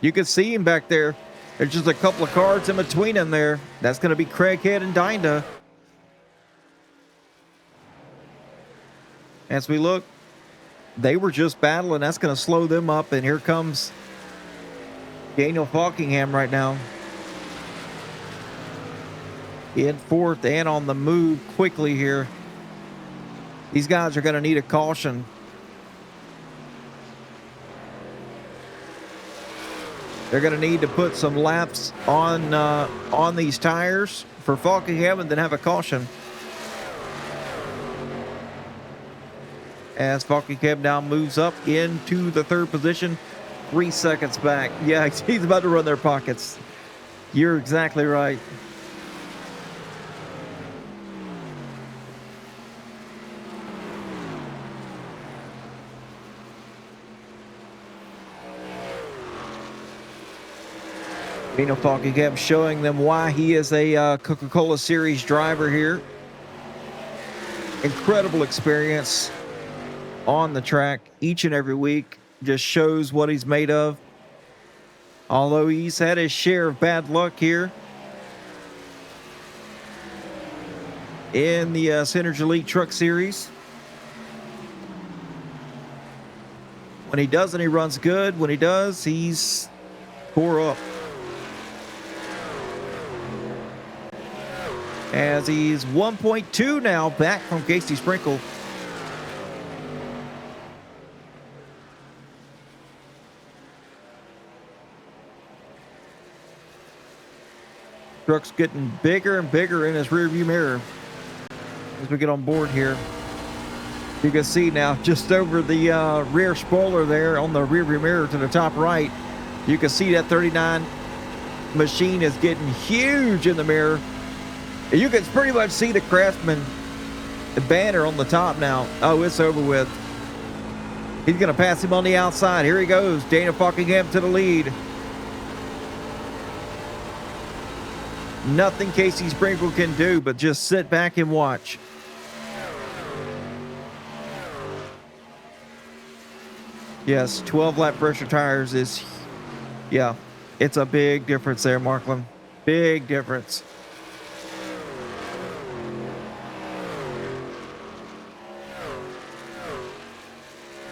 You can see him back there. There's just a couple of cars in between him there. That's going to be Craighead and Dinah. As we look, they were just battling. That's going to slow them up. And here comes Daniel Falkingham right now. in fourth and on the move quickly here. These guys are going to need a caution. They're going to need to put some laps on these tires for Falkingham and then have a caution. As Falkingham now moves up into the third position, 3 seconds back. Yeah, he's about to run their pockets. You're exactly right. Daniel Falkingham showing them why he is a Coca-Cola Series driver here. Incredible experience on the track each and every week. Just shows what he's made of. Although he's had his share of bad luck here in the Synergy Elite Truck Series. When he doesn't, he runs good. When he does, he's tore up. As he's 1.2 now back from Casey Sprinkle. Truck's getting bigger and bigger in his rearview mirror as we get on board here. You can see now just over the rear spoiler there on the rearview mirror to the top right, you can see that 39 machine is getting huge in the mirror. You can pretty much see the Craftsman banner on the top now. Oh, it's over with. He's going to pass him on the outside. Here he goes. Dana Falkingham to the lead. Nothing Casey Sprinkle can do but just sit back and watch. Yes, 12 lap pressure tires is, yeah, it's a big difference there, Markland. Big difference.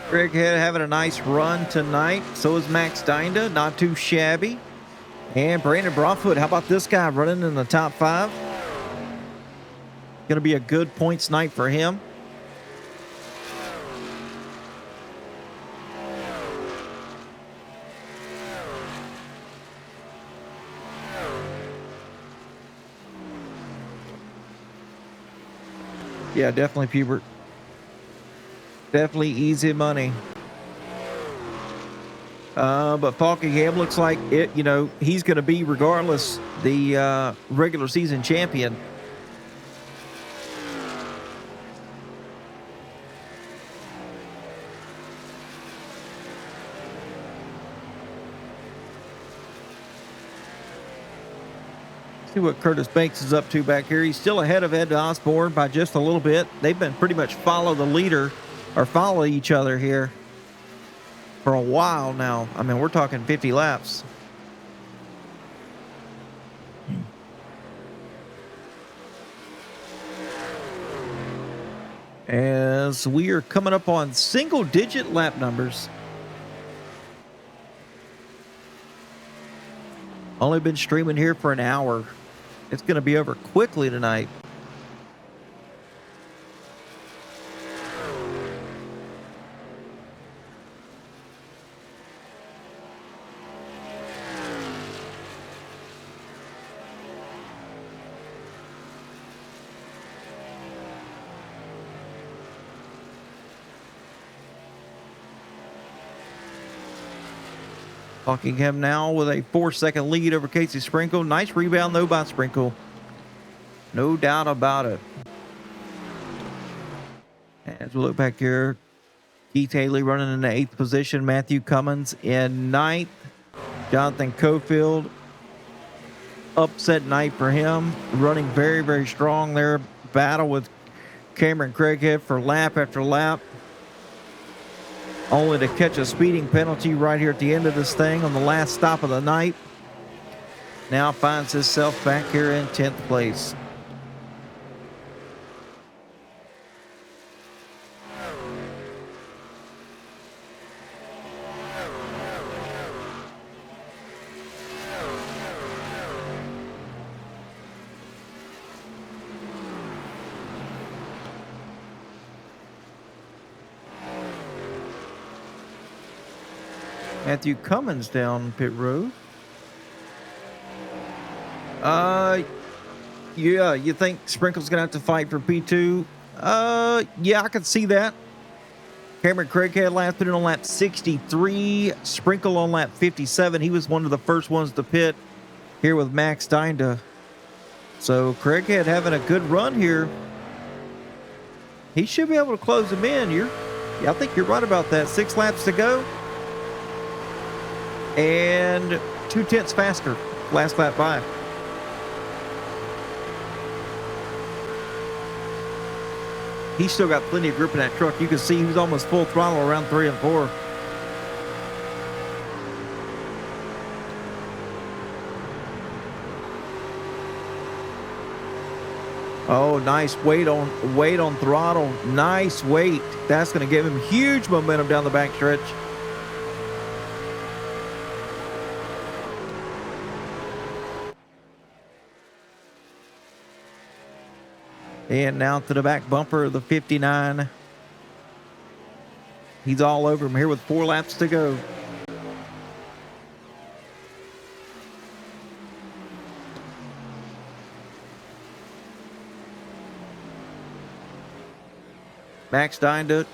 Greg Head having a nice run tonight. So is Max Dinda, not too shabby. And Brandon Broadfoot, how about this guy running in the top 5? Going to be a good points night for him. Yeah, definitely Pubert. Definitely easy money. But Falkingham looks like it, you know, he's going to be, regardless, the regular season champion. See what Curtis Banks is up to back here. He's still ahead of Ed Osborne by just a little bit. They've been pretty much follow the leader or follow each other here for a while now. I mean, we're talking 50 laps. As we are coming up on single-digit lap numbers. Only been streaming here for an hour. It's going to be over quickly tonight. Falkingham now with a 4-second lead over Casey Sprinkle. Nice rebound, though, by Sprinkle. No doubt about it. As we look back here, Keith Haley running in the 8th position. Matthew Cummins in 9th. Jonathan Cofield, upset night for him. Running very, very strong there. Battle with Cameron Craighead for lap after lap. Only to catch a speeding penalty right here at the end of this thing on the last stop of the night. Now finds himself back here in 10th place. Matthew Cummins down pit road. Yeah, you think Sprinkle's gonna have to fight for P2? Yeah, I could see that. Cameron Craighead last pit on lap 63. Sprinkle on lap 57. He was one of the first ones to pit here with Max Dinda. So Craighead having a good run here. He should be able to close him in. Yeah, I think you're right about that. 6 laps to go. And 2/10 faster last lap by. He's still got plenty of grip in that truck. You can see he was almost full throttle around 3 and 4. Oh, nice weight on throttle. Nice weight. That's going to give him huge momentum down the backstretch. And now to the back bumper of the 59. He's all over him here with 4 laps to go. Max Dinda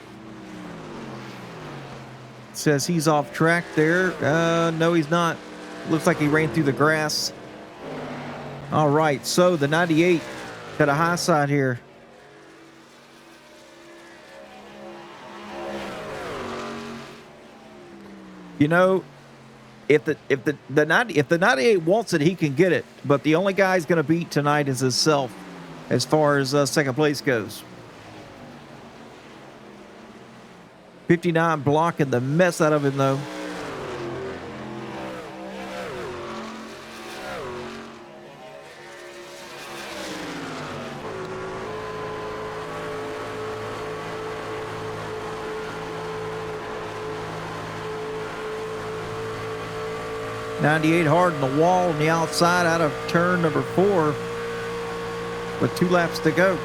says he's off track there. No, he's not. Looks like he ran through the grass. All right, so the 98 got a high side here. You know, if the 98 wants it, he can get it. But the only guy he's going to beat tonight is himself, as far as second place goes. 59 blocking the mess out of him, though. '98 hard on the wall on the outside out of turn number 4 with 2 laps to go.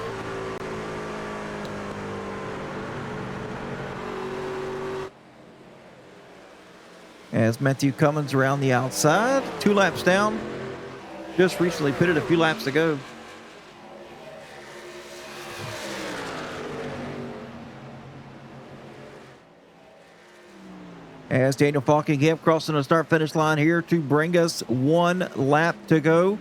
As Matthew Cummins around the outside, 2 laps down. Just recently pitted, a few laps to go. As Daniel Falkingham crossing the start-finish line here to bring us 1 lap to go.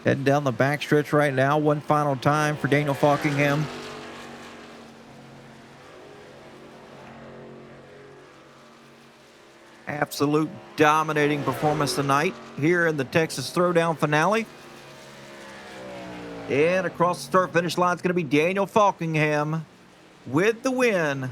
Heading down the backstretch right now. 1 final time for Daniel Falkingham. Absolute dominating performance tonight here in the Texas Throwdown finale. And across the start-finish line, it's going to be Daniel Falkingham with the win.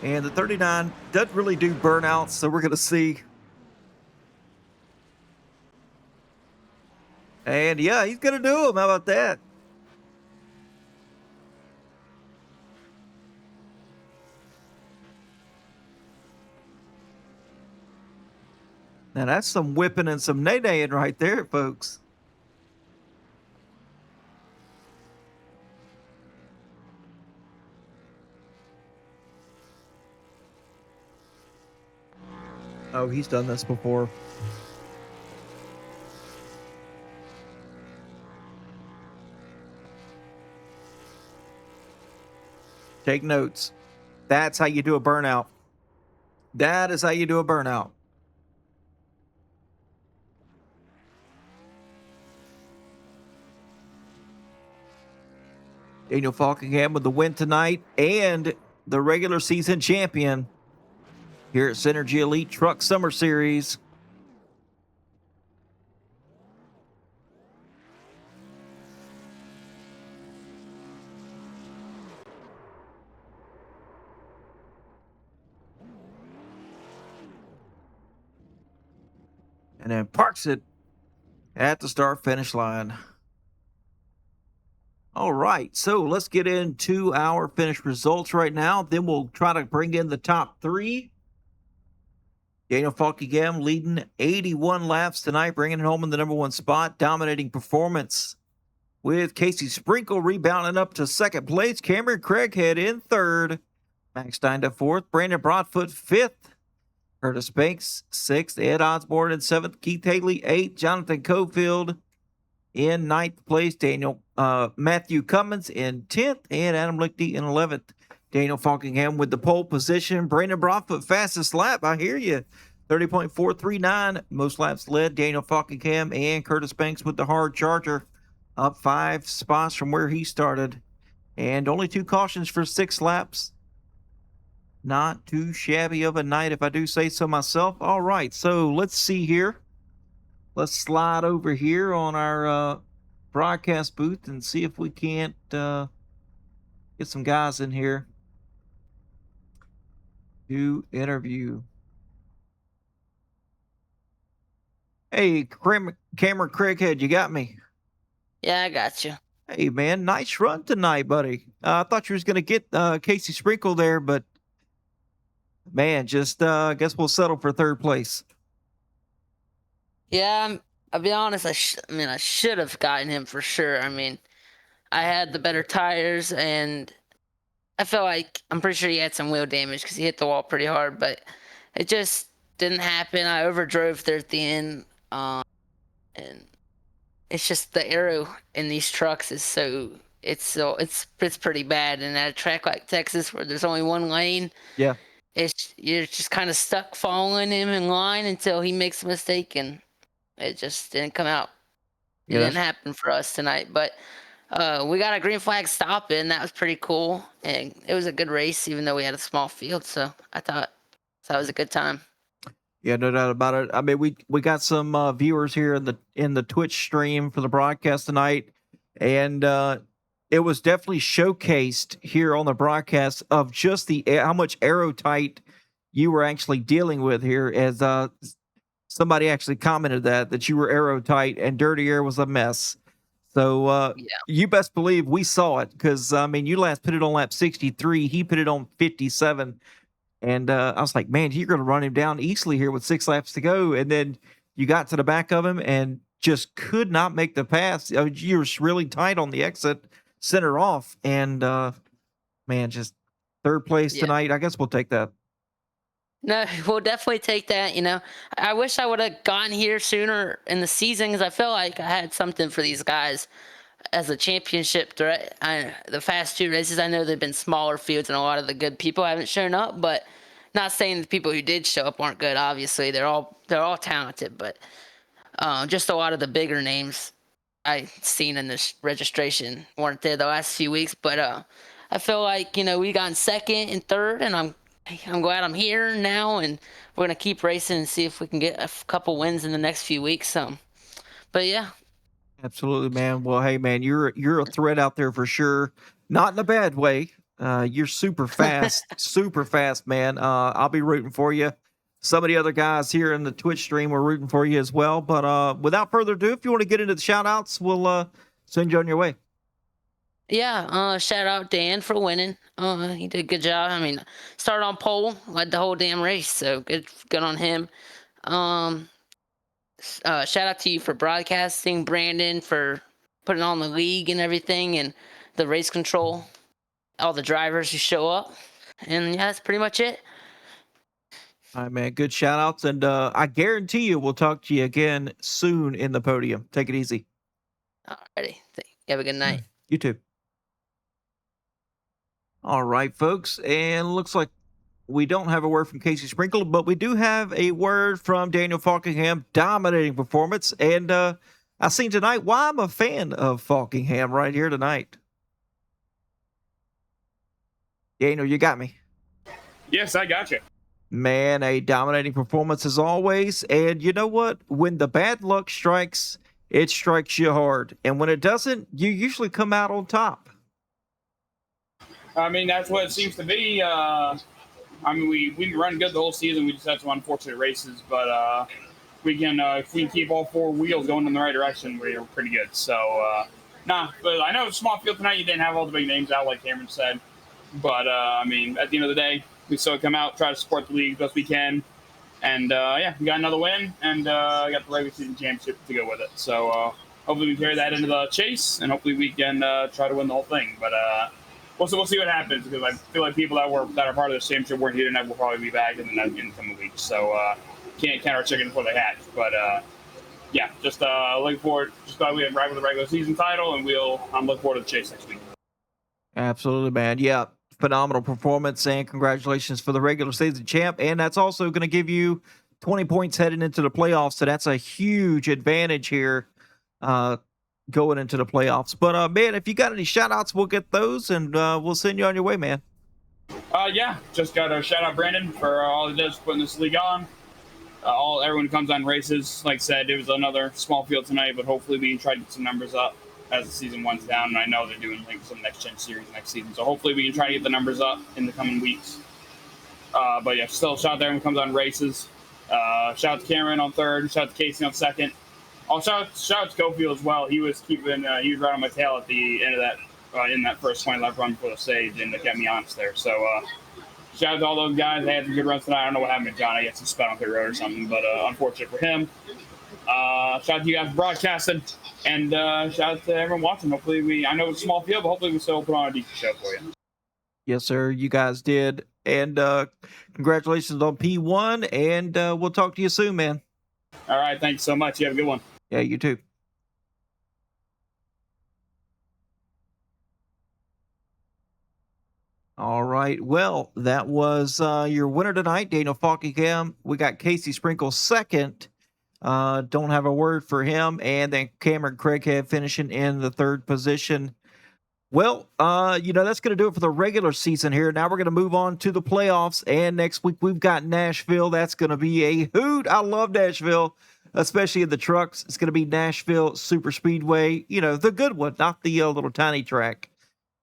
And the 39 doesn't really do burnouts, so we're going to see. And yeah, he's going to do them. How about that? Now that's some whipping and some nay-naying right there, folks. Oh, he's done this before. Take notes. That's how you do a burnout. That is how you do a burnout. Daniel Falkingham with the win tonight and the regular season champion here at Synergy Elite Truck Summer Series. and then parks it at the start-finish line. All right, so let's get into our finished results right now. Then we'll try to bring in the top three. Daniel Falkingham leading 81 laps tonight, bringing it home in the number one spot. Dominating performance with Casey Sprinkle rebounding up to second place. Cameron Craighead in third. Max Stein to fourth. Brandon Broadfoot fifth. Curtis Banks sixth. Ed Osborne in seventh. Keith Haley eighth. Jonathan Cofield in ninth place. Matthew Cummins in 10th. And Adam Lichty in 11th. Daniel Falkingham with the pole position. Brandon Broadfoot fastest lap. I hear you. 30.439. Most laps led. Daniel Falkingham and Curtis Banks with the hard charger. Up 5 spots from where he started. And only 2 cautions for 6 laps. Not too shabby of a night, if I do say so myself. All right, so let's see here. Let's slide over here on our broadcast booth and see if we can't get some guys in here to interview. Hey, Cameron Craighead, you got me? Yeah, I got you. Hey, man, nice run tonight, buddy. I thought you was going to get Casey Sprinkle there, but, man, just I guess we'll settle for third place. Yeah, I'll be honest, I should have gotten him for sure. I mean, I had the better tires, and I felt like I'm pretty sure he had some wheel damage because he hit the wall pretty hard, but it just didn't happen. I overdrove there at the end, and it's just the aero in these trucks is it's pretty bad. And at a track like Texas where there's only one lane, yeah, you're just kind of stuck following him in line until he makes a mistake, and it just didn't come out. It didn't happen for us tonight, but we got a green flag stop in. That was pretty cool, and it was a good race, even though we had a small field. So I thought that was a good time. Yeah, no doubt about it. I mean, we got some viewers here in the Twitch stream for the broadcast tonight, and it was definitely showcased here on the broadcast of just how much aerotight you were actually dealing with here. As somebody actually commented that you were aerotight and dirty air was a mess. So you best believe we saw it, because I mean, you last put it on lap 63, he put it on 57. And I was like, man, you're going to run him down easily here with 6 laps to go. And then you got to the back of him and just could not make the pass. You were really tight on the exit, center off. And, man, just third place tonight. I guess we'll take that. No, we'll definitely take that. I wish I would have gotten here sooner in the season, because I feel like I had something for these guys as a championship threat. The fast 2 races, I know they've been smaller fields and a lot of the good people haven't shown up, but not saying the people who did show up aren't good. Obviously, they're all talented, but just a lot of the bigger names I seen in this registration weren't there the last few weeks. But I feel like we got in second and third, and I'm glad I'm here now, and we're gonna keep racing and see if we can get a couple wins in the next few weeks. But yeah. Absolutely, man. Well, hey, man, you're a threat out there for sure. Not in a bad way. You're super fast, super fast, man. I'll be rooting for you. Some of the other guys here in the Twitch stream were rooting for you as well. But without further ado, if you want to get into the shout-outs, we'll send you on your way. Yeah, shout out Dan for winning. He did a good job. I mean, started on pole, led the whole damn race, so good on him. Shout out to you for broadcasting, Brandon, for putting on the league and everything, and the race control, all the drivers who show up. And yeah, that's pretty much it. All right, man. Good shout outs. And I guarantee you we'll talk to you again soon in the podium. Take it easy. Alrighty. Have a good night. You too. All right, folks. And looks like we don't have a word from Casey Sprinkle, but we do have a word from Daniel Falkingham. Dominating performance. And I seen tonight why I'm a fan of Falkingham right here tonight. Daniel, you got me? Yes, I got you. Man, a dominating performance as always. And you know what? When the bad luck strikes, it strikes you hard. And when it doesn't, you usually come out on top. I mean, that's what it seems to be. I mean, we've run good the whole season. We just had some unfortunate races. But we can if we can keep all 4 wheels going in the right direction, we're pretty good. So but I know it's a small field tonight. You didn't have all the big names out, like Cameron said. But I mean, at the end of the day, we still come out, try to support the league best we can, and yeah, we got another win, and got the regular season championship to go with it. So hopefully we carry that into the chase, and hopefully we can try to win the whole thing. But we'll see what happens, because I feel like people that are part of this championship weren't here tonight will probably be back in the coming weeks. So can't count our chicken before they hatch. But yeah, just looking forward. Just glad we have right with the regular season title, and I'm looking forward to the chase next week. Absolutely, man. Yeah, phenomenal performance, and congratulations for the regular season champ. And that's also going to give you 20 points heading into the playoffs. So that's a huge advantage here going into the playoffs. But man, if you got any shout outs, we'll get those, and we'll send you on your way, man. Yeah, just got to shout out Brandon for all he does putting this league on. Everyone comes on races. Like I said, it was another small field tonight, but hopefully we can try to get some numbers up as the season winds down. And I know they're doing like some next gen series next season, so hopefully we can try to get the numbers up in the coming weeks. But yeah, still shout out to everyone who comes on races. Shout out to Cameron on third. Shout out to Casey on second. Shout out to Cofield as well. He was he was right on my tail at the end of that in that first 20 lap run before the stage, and it kept me honest there. So shout out to all those guys. They had some good runs tonight. I don't know what happened to John. I guess he sped on pit road or something, but unfortunate for him. Shout out to you guys for broadcasting, and shout out to everyone watching. Hopefully I know it's a small field, but hopefully we still put on a decent show for you. Yes, sir. You guys did. And congratulations on P1, and we'll talk to you soon, man. All right. Thanks so much. You have a good one. Yeah, you too. All right. Well, that was your winner tonight, Daniel Falkingham. We got Casey Sprinkle second. Don't have a word for him. And then Cameron Craighead finishing in the third position. Well, that's going to do it for the regular season here. Now we're going to move on to the playoffs. And next week we've got Nashville. That's going to be a hoot. I love Nashville, especially in the trucks. It's going to be Nashville Super Speedway. The good one, not the little tiny track.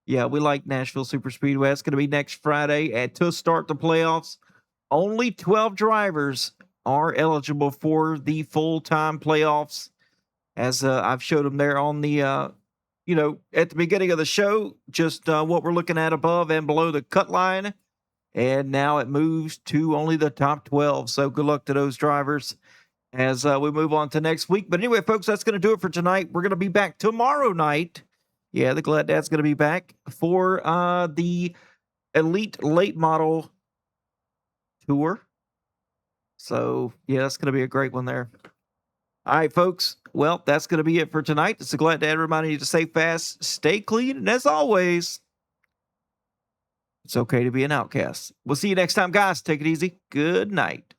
Yeah, we like Nashville Super Speedway. It's going to be next Friday. And to start the playoffs, only 12 drivers are eligible for the full-time playoffs. As I've showed them there on the, at the beginning of the show, just what we're looking at above and below the cut line. And now it moves to only the top 12. So good luck to those drivers as we move on to next week. But anyway, folks, that's going to do it for tonight. We're going to be back tomorrow night. Yeah, the Glad Dad's going to be back for the Elite Late Model Tour. So, yeah, that's going to be a great one there. All right, folks. Well, that's going to be it for tonight. It's the Glad Dad reminding you to stay fast, stay clean, and as always, it's okay to be an outcast. We'll see you next time, guys. Take it easy. Good night.